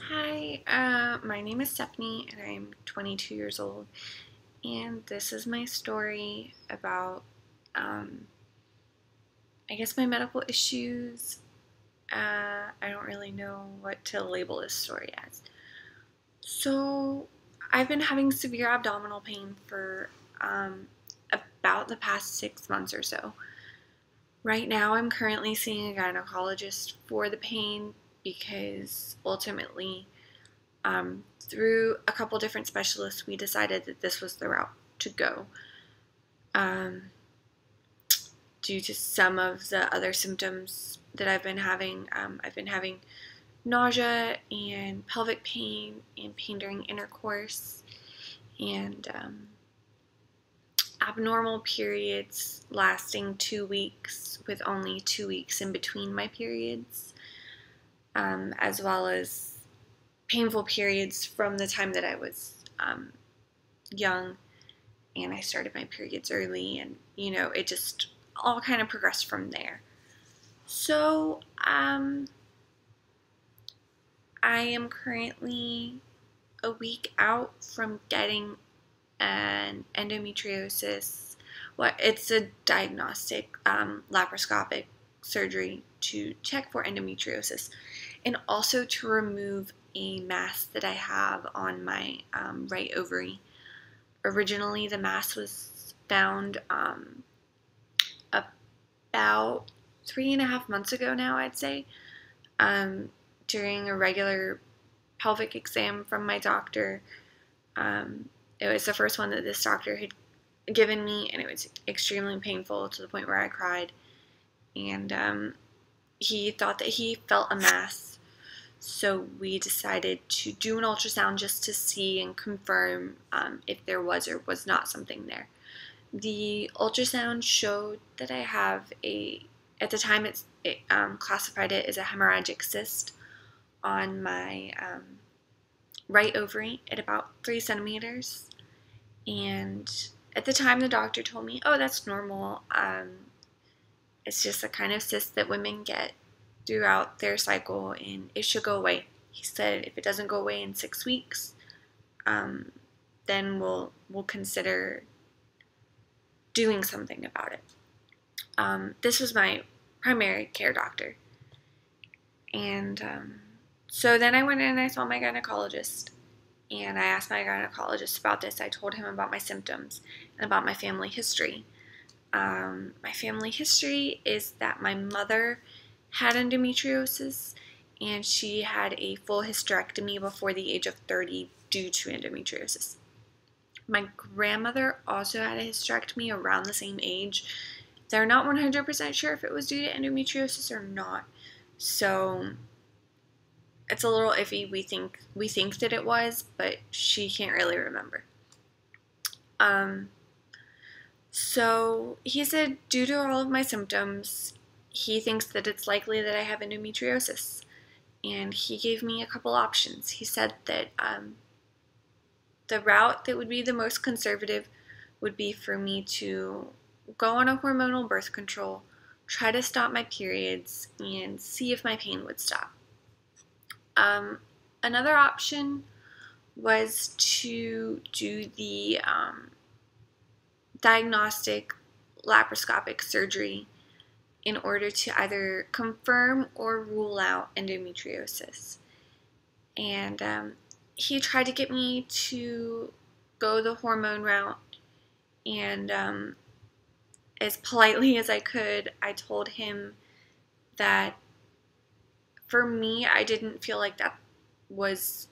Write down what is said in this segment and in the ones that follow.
Hi, my name is Stephanie and I'm 22 years old, and this is my story about, I guess, my medical issues. I don't really know what to label this story as. So, I've been having severe abdominal pain for about the past 6 months or so. Right now, I'm currently seeing a gynecologist for the pain because ultimately, through a couple different specialists, we decided that this was the route to go. Um, Due to some of the other symptoms that I've been having nausea and pelvic pain and pain during intercourse and abnormal periods lasting 2 weeks with only 2 weeks in between my periods, as well as painful periods from the time that I was young and I started my periods early, and it just all kind of progressed from there. So, I am currently a week out from getting an endometriosis. It's a diagnostic laparoscopic surgery to check for endometriosis and also to remove a mass that I have on my right ovary. Originally, the mass was found about 3.5 months ago now, I'd say, during a regular pelvic exam from my doctor. It was the first one that this doctor had given me, and it was extremely painful to the point where I cried. And he thought that he felt a mass, so we decided to do an ultrasound just to see and confirm if there was or was not something there. The ultrasound showed that I have at the time it classified it as a hemorrhagic cyst on my right ovary at about 3 centimeters. And at the time, the doctor told me, oh, that's normal. It's just a kind of cyst that women get throughout their cycle, and it should go away. He said if it doesn't go away in 6 weeks, then we'll consider doing something about it. This was my primary care doctor. And so then I went in and I saw my gynecologist. And I asked my gynecologist about this. I told him about my symptoms and about my family history. My family history is that my mother had endometriosis, and she had a full hysterectomy before the age of 30 due to endometriosis. My grandmother also had a hysterectomy around the same age. They're not 100% sure if it was due to endometriosis or not, so it's a little iffy. We think that it was, but she can't really remember. So he said due to all of my symptoms, he thinks that it's likely that I have endometriosis, and he gave me a couple options. He said that the route that would be the most conservative would be for me to go on a hormonal birth control, try to stop my periods, and see if my pain would stop. Another option was to do the diagnostic laparoscopic surgery in order to either confirm or rule out endometriosis. And he tried to get me to go the hormone route, and as politely as I could, I told him that for me, I didn't feel like that was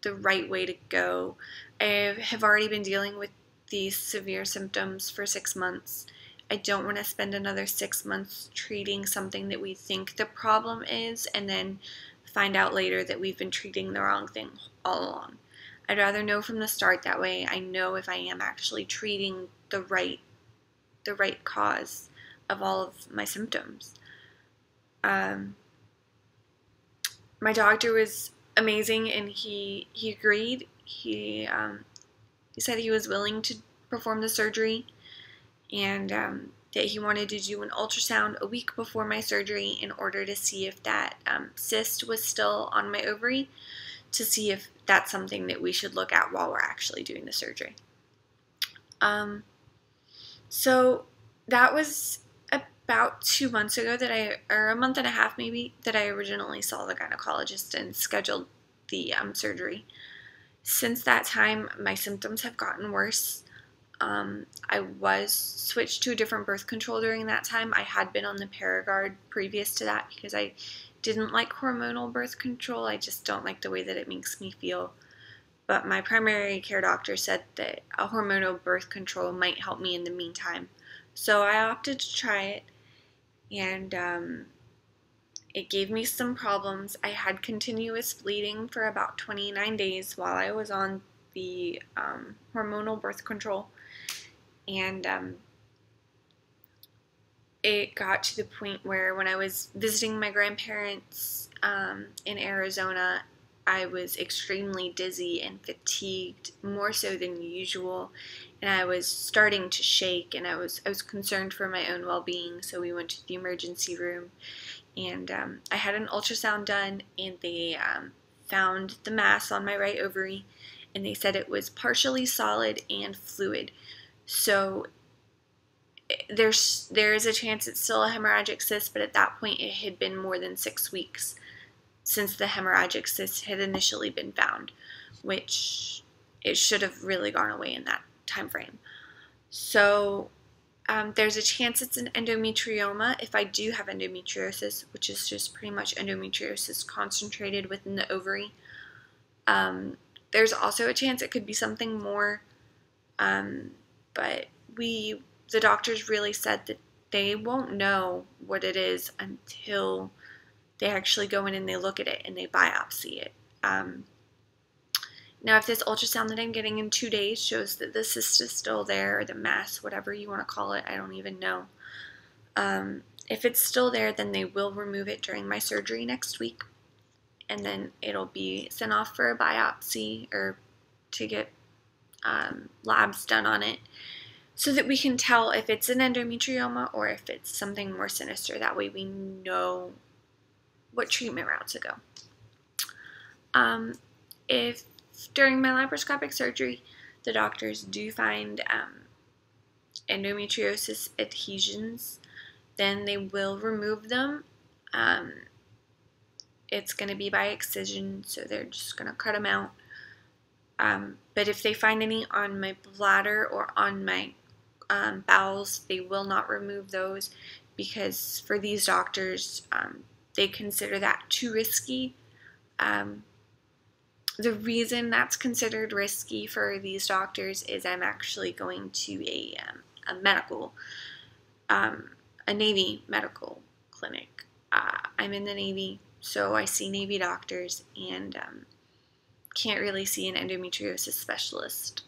the right way to go. I have already been dealing with these severe symptoms for 6 months. I don't want to spend another 6 months treating something that we think the problem is and then find out later that we've been treating the wrong thing all along. I'd rather know from the start. That way I know if I am actually treating the right cause of all of my symptoms. My doctor was amazing, and he agreed. He said he was willing to perform the surgery, and that he wanted to do an ultrasound a week before my surgery in order to see if that cyst was still on my ovary, to see if that's something that we should look at while we're actually doing the surgery. So that was about 2 months ago or a month and a half maybe, that I originally saw the gynecologist and scheduled the surgery. Since that time, my symptoms have gotten worse. I was switched to a different birth control during that time. I had been on the Paragard previous to that because I didn't like hormonal birth control. I just don't like the way that it makes me feel. But my primary care doctor said that a hormonal birth control might help me in the meantime. So I opted to try it, and it gave me some problems. I had continuous bleeding for about 29 days while I was on the hormonal birth control. And it got to the point where when I was visiting my grandparents in Arizona, I was extremely dizzy and fatigued, more so than usual, and I was starting to shake, and I was concerned for my own well-being, so we went to the emergency room, and I had an ultrasound done, and they found the mass on my right ovary, and they said it was partially solid and fluid. So there is a chance it's still a hemorrhagic cyst, but at that point it had been more than 6 weeks since the hemorrhagic cyst had initially been found, which it should have really gone away in that time frame. So there's a chance it's an endometrioma if I do have endometriosis, which is just pretty much endometriosis concentrated within the ovary. There's also a chance it could be something more, but the doctors really said that they won't know what it is until they actually go in and they look at it and they biopsy it. Now, if this ultrasound that I'm getting in 2 days shows that the cyst is still there, or the mass, whatever you want to call it, I don't even know. If it's still there, then they will remove it during my surgery next week, and then it'll be sent off for a biopsy or to get labs done on it, so that we can tell if it's an endometrioma or if it's something more sinister. That way we know what treatment route to go. If during my laparoscopic surgery the doctors do find endometriosis adhesions, then they will remove them. It's going to be by excision, so they're just going to cut them out. But if they find any on my bladder or on my bowels, they will not remove those, because for these doctors, they consider that too risky. The reason that's considered risky for these doctors is I'm actually going to a Navy medical clinic. I'm in the Navy, so I see Navy doctors, and can't really see an endometriosis specialist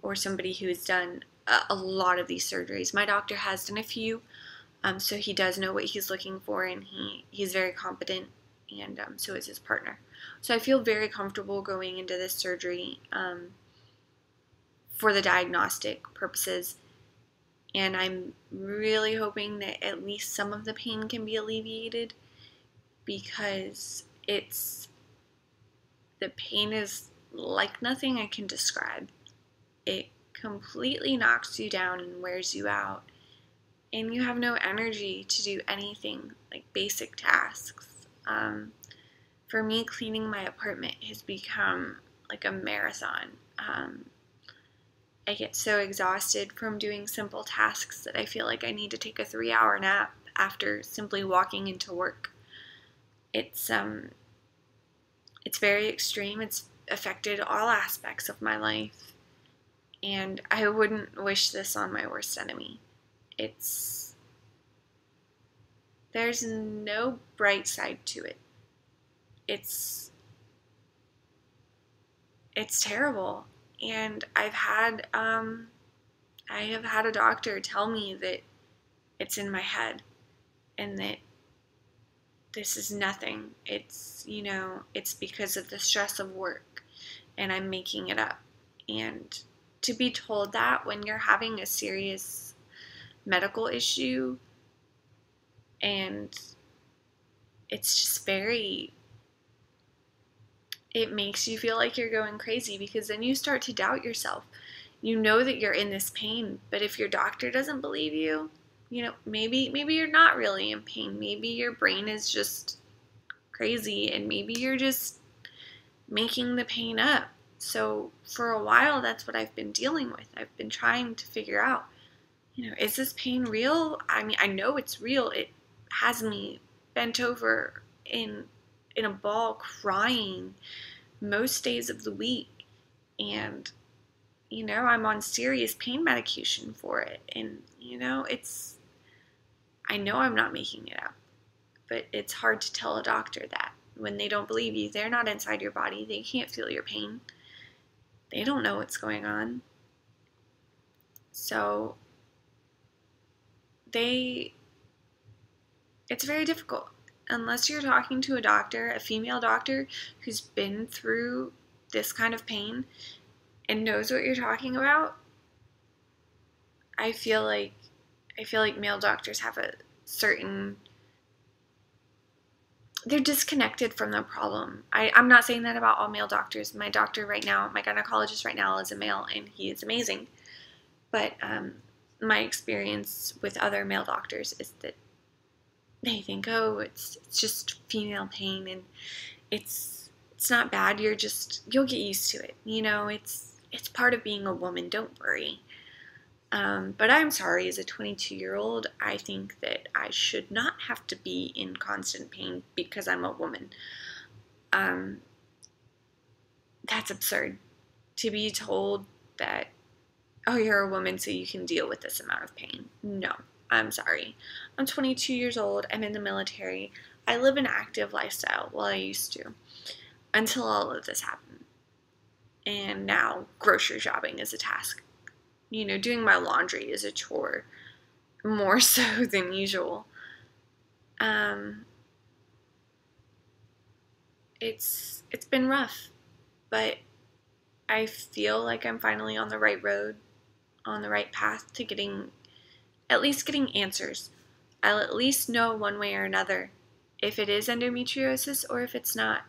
or somebody who's done a lot of these surgeries. My doctor has done a few, so he does know what he's looking for, and he's very competent, and so is his partner. So I feel very comfortable going into this surgery for the diagnostic purposes, and I'm really hoping that at least some of the pain can be alleviated, because the pain is like nothing I can describe. It completely knocks you down and wears you out, and you have no energy to do anything like basic tasks. For me, cleaning my apartment has become like a marathon. I get so exhausted from doing simple tasks that I feel like I need to take a 3-hour nap after simply walking into work. It's very extreme. It's affected all aspects of my life, and I wouldn't wish this on my worst enemy. There's no bright side to it. It's terrible, and I have had a doctor tell me that it's in my head, and that this is nothing. It's because of the stress of work, and I'm making it up. And to be told that when you're having a serious medical issue, and it's just it makes you feel like you're going crazy, because then you start to doubt yourself. You know that you're in this pain, but if your doctor doesn't believe you, maybe you're not really in pain. Maybe your brain is just crazy, and maybe you're just making the pain up. So for a while, that's what I've been dealing with. I've been trying to figure out, is this pain real? I mean, I know it's real. It has me bent over in a ball crying most days of the week. And, I'm on serious pain medication for it. And, I know I'm not making it up, but it's hard to tell a doctor that when they don't believe you. They're not inside your body. They can't feel your pain. They don't know what's going on. So it's very difficult unless you're talking to a doctor, a female doctor who's been through this kind of pain and knows what you're talking about. I feel like male doctors have a certain, they're disconnected from the problem. I'm not saying that about all male doctors. My doctor right now, my gynecologist right now, is a male, and he is amazing. But my experience with other male doctors is that they think, oh, it's just female pain, and it's not bad. You'll get used to it. It's part of being a woman. Don't worry. But I'm sorry, as a 22-year-old, I think that I should not have to be in constant pain because I'm a woman. That's absurd. To be told that, oh, you're a woman, so you can deal with this amount of pain. No, I'm sorry. I'm 22 years old. I'm in the military. I live an active lifestyle. Well, I used to, until all of this happened. And now grocery shopping is a task. Doing my laundry is a chore, more so than usual. It's been rough, but I feel like I'm finally on the right road, on the right path to at least getting answers. I'll at least know one way or another if it is endometriosis or if it's not.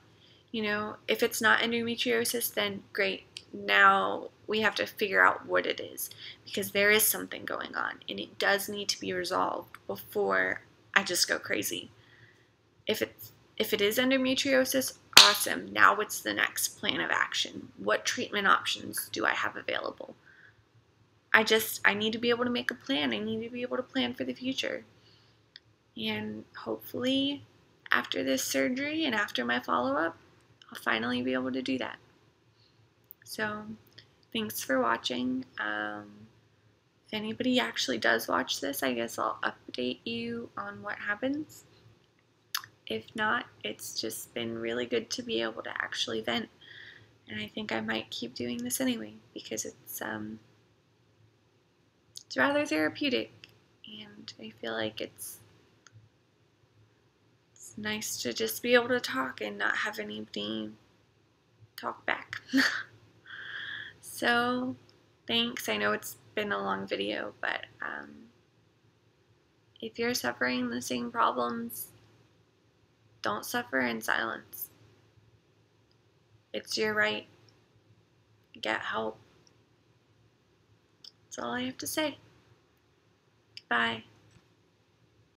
If it's not endometriosis, then great. Now we have to figure out what it is, because there is something going on, and it does need to be resolved before I just go crazy. If it is endometriosis, awesome. Now what's the next plan of action? What treatment options do I have available? I need to be able to make a plan. I need to be able to plan for the future. And hopefully after this surgery and after my follow-up, I'll finally be able to do that. So thanks for watching. If anybody actually does watch this, I guess I'll update you on what happens. If not, it's just been really good to be able to actually vent. And I think I might keep doing this anyway, because it's rather therapeutic, and I feel like it's nice to just be able to talk and not have anybody talk back. So thanks. I know it's been a long video, but if you're suffering the same problems, don't suffer in silence. It's your right. Get help. That's all I have to say. Bye.